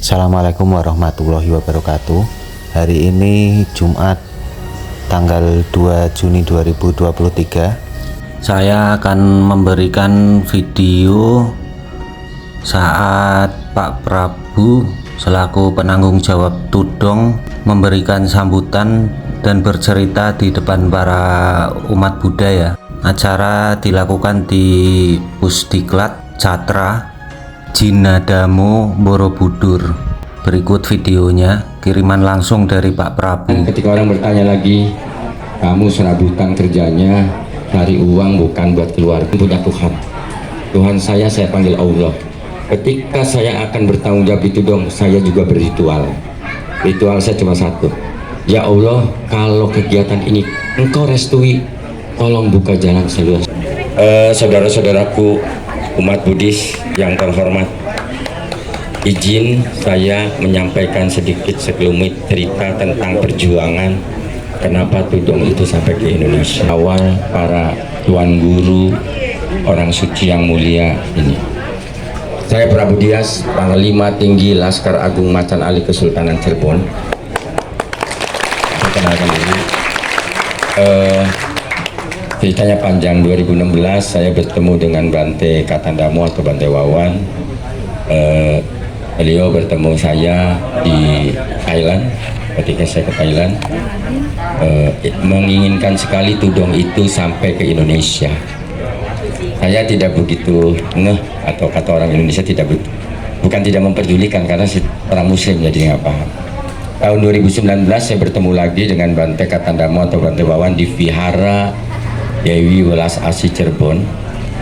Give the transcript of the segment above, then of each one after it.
Assalamualaikum warahmatullahi wabarakatuh. Hari ini Jumat tanggal 2 Juni 2023. Saya akan memberikan video saat Pak Prabu selaku penanggung jawab Tudong memberikan sambutan dan bercerita di depan para umat Buddha ya. Acara dilakukan di Pusdiklat Catra Jinadamo Borobudur. Berikut videonya, kiriman langsung dari Pak Prabu. Ketika orang bertanya lagi, kamu serabutan kerjanya cari uang bukan buat keluarga, punya Tuhan. Tuhan saya panggil Allah. Ketika saya akan bertanggung jawab itu dong, saya juga berritual. Ritual saya cuma satu. Ya Allah, kalau kegiatan ini Engkau restui, tolong buka jalan seluas. Saudara-saudaraku umat Buddhis yang terhormat, izin saya menyampaikan sedikit sekelumit cerita tentang perjuangan kenapa Tudong itu sampai ke Indonesia. Awal para tuan guru, orang suci yang mulia ini. Saya Prabu Dias, Panglima Tinggi Laskar Agung Macan Ali Kesultanan Cirebon. Perkenalkan diri. Ceritanya panjang. 2016 saya bertemu dengan Bante Katandamo atau Bante Wawan. Beliau bertemu saya di Thailand. Ketika saya ke Thailand, menginginkan sekali Tudong itu sampai ke Indonesia. Saya tidak begitu ngeh, atau kata orang Indonesia bukan tidak memperdulikan, karena orang Muslim jadi nggak paham. Tahun 2019 saya bertemu lagi dengan Bante Katandamo atau Bante Wawan di Vihara Dewi Welas Asih Cirebon.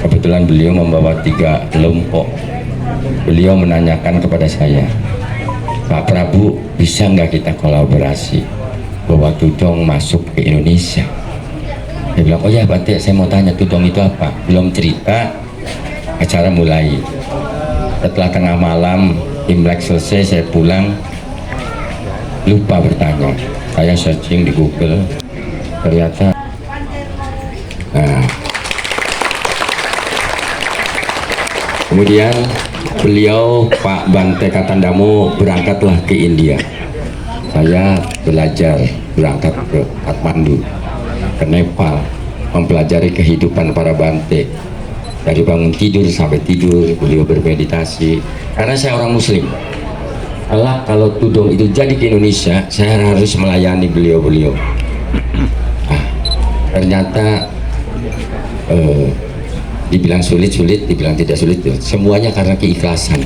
Kebetulan beliau membawa 3 kelompok. Beliau menanyakan kepada saya, Pak Prabu, bisa nggak kita kolaborasi bahwa Tudong masuk ke Indonesia? Saya bilang, oh ya Bante, saya mau tanya Tudong itu apa? Belum cerita, acara mulai. Setelah tengah malam Imlek selesai, saya pulang, lupa bertanya. Saya searching di Google, ternyata kemudian beliau Pak Bante Katandamo berangkatlah ke India. Saya belajar berangkat ke Kathmandu, ke Nepal, mempelajari kehidupan para Bante. Dari bangun tidur sampai tidur beliau bermeditasi. Karena saya orang Muslim, kalau Tudong itu jadi ke Indonesia, saya harus melayani beliau-beliau. Ternyata dibilang sulit, dibilang tidak sulit, semuanya karena keikhlasan.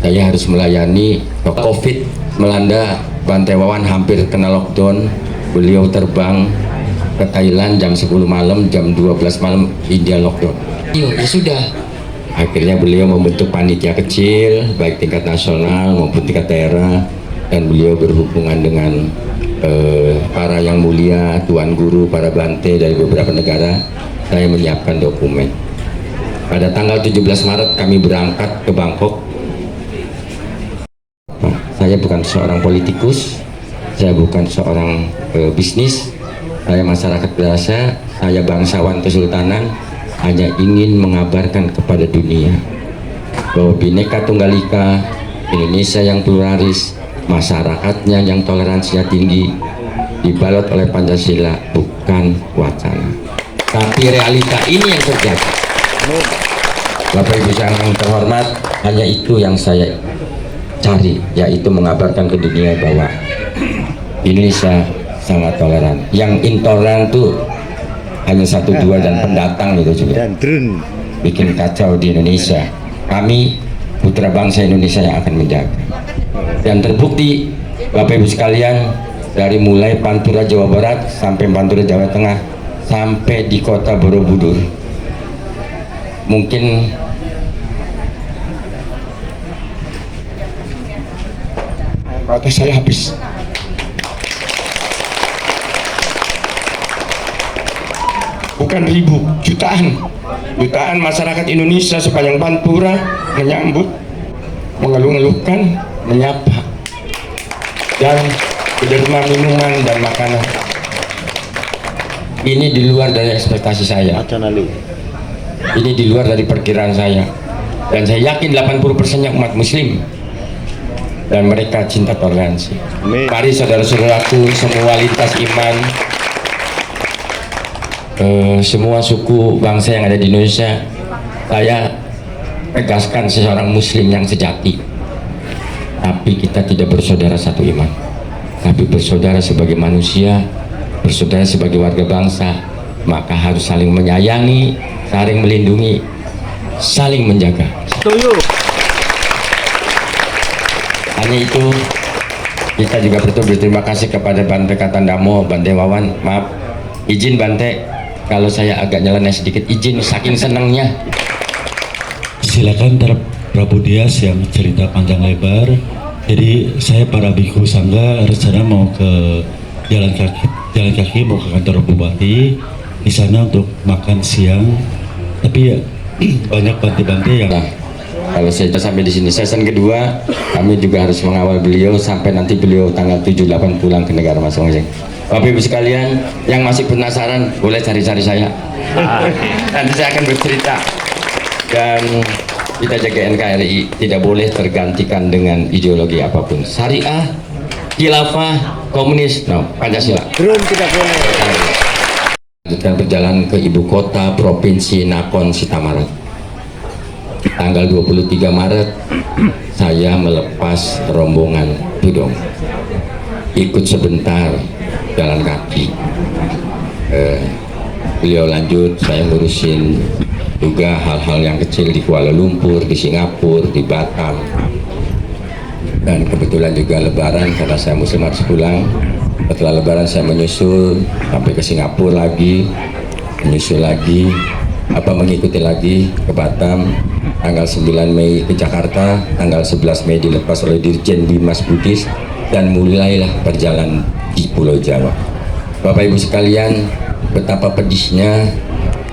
Saya harus melayani. Covid melanda, Bante Wawan hampir kena lockdown. Beliau terbang ke Thailand jam 10 malam, jam 12 malam India lockdown. Ya sudah, akhirnya beliau membentuk panitia kecil baik tingkat nasional maupun tingkat daerah, dan beliau berhubungan dengan para yang mulia, tuan guru, para Bante dari beberapa negara. Saya menyiapkan dokumen. Pada tanggal 17 Maret kami berangkat ke Bangkok. Saya bukan seorang politikus, saya bukan seorang bisnis, saya masyarakat biasa, saya bangsawan kesultanan, hanya ingin mengabarkan kepada dunia bahwa Bhinneka Tunggal Ika, Indonesia yang pluralis, masyarakatnya yang toleransinya tinggi, dibalut oleh Pancasila, bukan wacana, tapi realita ini yang terjadi. Bapak Ibu yang terhormat, hanya itu yang saya cari, yaitu mengabarkan ke dunia bahwa Indonesia sangat toleran. Yang intoleran tuh hanya 1-2 dan pendatang itu juga bikin kacau di Indonesia. Kami putra bangsa Indonesia yang akan menjaga. Dan terbukti Bapak Ibu sekalian, dari mulai Pantura Jawa Barat sampai Pantura Jawa Tengah sampai di kota Borobudur, mungkin kata saya habis. Bukan ribu, jutaan masyarakat Indonesia sepanjang Pantura menyambut, mengeluh-ngeluhkan, menyapa, dan derma minuman dan makanan. Ini di luar dari ekspektasi saya. Ini di luar dari perkiraan saya. Dan saya yakin 80%-nya umat Muslim dan mereka cinta toleransi. Mari saudara-saudaraku semua lintas iman, semua suku bangsa yang ada di Indonesia, saya tegaskan seorang muslim yang sejati. Tapi kita tidak bersaudara satu iman, tapi bersaudara sebagai manusia, bersaudara sebagai warga bangsa, maka harus saling menyayangi, saling melindungi, saling menjaga. Setuju. Hanya itu kita juga berterima kasih kepada Bante Katandamo, Bante Wawan. Maaf, izin Bante kalau saya agak nyeleneh sedikit, izin saking senangnya. Silakan Prabu Dias yang cerita panjang lebar. Jadi saya para biku sangga rencana mau ke jalan kaki mau ke kantor bupati di sana untuk makan siang. Tapi ya banyak bante-bante yang Kalau saya sampai di sini season kedua, kami juga harus mengawal beliau sampai nanti beliau tanggal 7-8 pulang ke negara masing-masing. Bapak Ibu sekalian yang masih penasaran boleh cari-cari saya. Nanti saya akan bercerita. Dan kita jaga NKRI tidak boleh tergantikan dengan ideologi apapun. Syariah, khilafah, komunis, no, Pancasila. Drone tidak boleh. Kita berjalan ke ibu kota provinsi Nakhon Sitamarat. Tanggal 23 Maret saya melepas rombongan Tudong, ikut sebentar jalan kaki. Beliau lanjut, saya ngurusin juga hal-hal yang kecil di Kuala Lumpur, di Singapura, di Batam. Dan kebetulan juga Lebaran karena saya muslim harus pulang. Setelah Lebaran saya menyusul sampai ke Singapura lagi, menyusul lagi, mengikuti lagi ke Batam. Tanggal 9 Mei ke Jakarta, tanggal 11 Mei dilepas oleh Dirjen Bimas Budis, dan mulailah perjalanan di Pulau Jawa. Bapak Ibu sekalian, betapa pedihnya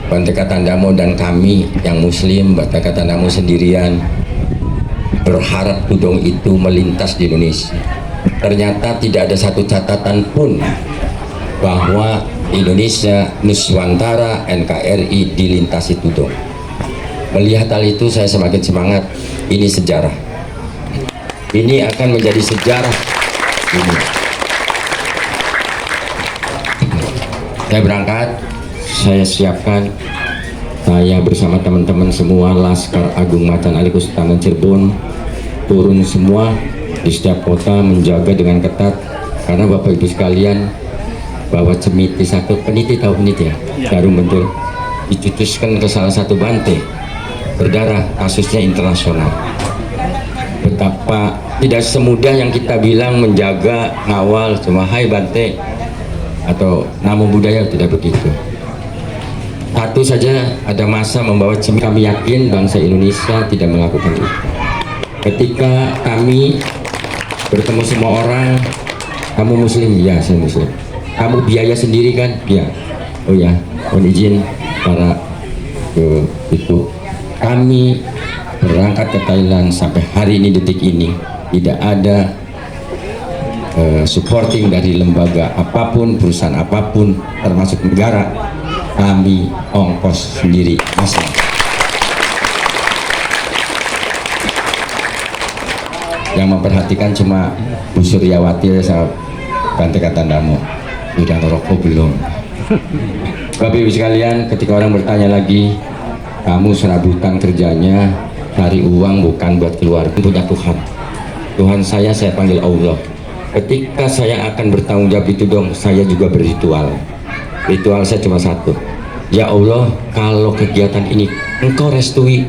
Bante Katandamo dan kami yang muslim, Bante Katandamo sendirian berharap Tudong itu melintas di Indonesia. Ternyata tidak ada satu catatan pun bahwa Indonesia, Nuswantara, NKRI dilintasi Tudong. Melihat hal itu saya semakin semangat. Ini sejarah, ini akan menjadi sejarah ini. Saya berangkat, saya siapkan, saya bersama teman-teman semua Laskar Agung Macan Ali Kusutanan Cirebon turun semua di setiap kota menjaga dengan ketat, karena Bapak Ibu sekalian bahwa cemiti satu peniti, tahu peniti ya, jarum bentul dicucuskan ke salah satu bante berdarah, kasusnya internasional. Betapa tidak semudah yang kita bilang menjaga, ngawal cuma hai bante atau nama budaya, tidak begitu. Satu saja ada masa membawa cemiti, kami yakin bangsa Indonesia tidak melakukan itu. Ketika kami bertemu semua orang, kamu muslim? Ya, saya muslim. Kamu biaya sendiri kan? Ya. Oh ya, mohon izin para itu. Kami berangkat ke Thailand sampai hari ini, detik ini tidak ada supporting dari lembaga apapun, perusahaan apapun, termasuk negara. Kami ongkos sendiri masing. Yang memperhatikan cuma Bu Suryawati sama Bante Katandamo. Udah ngerokok belum? Bapak Ibu sekalian, ketika orang bertanya lagi, kamu serabutan kerjanya cari uang bukan buat keluarga, punya Tuhan. Tuhan saya panggil Allah. Ketika saya akan bertanggung jawab itu dong, saya juga berritual. Ritual saya cuma satu. Ya Allah, kalau kegiatan ini Engkau restui,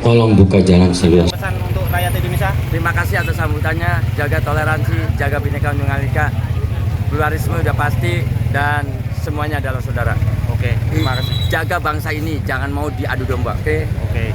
tolong buka jalan saya. Pesan untuk rakyat Indonesia. Terima kasih atas sambutannya. Jaga toleransi, jaga Bhinneka Tunggal Ika. Pluralisme udah pasti dan semuanya adalah saudara. Oke, terima kasih. Jaga bangsa ini, jangan mau diadu domba. Oke. Oke.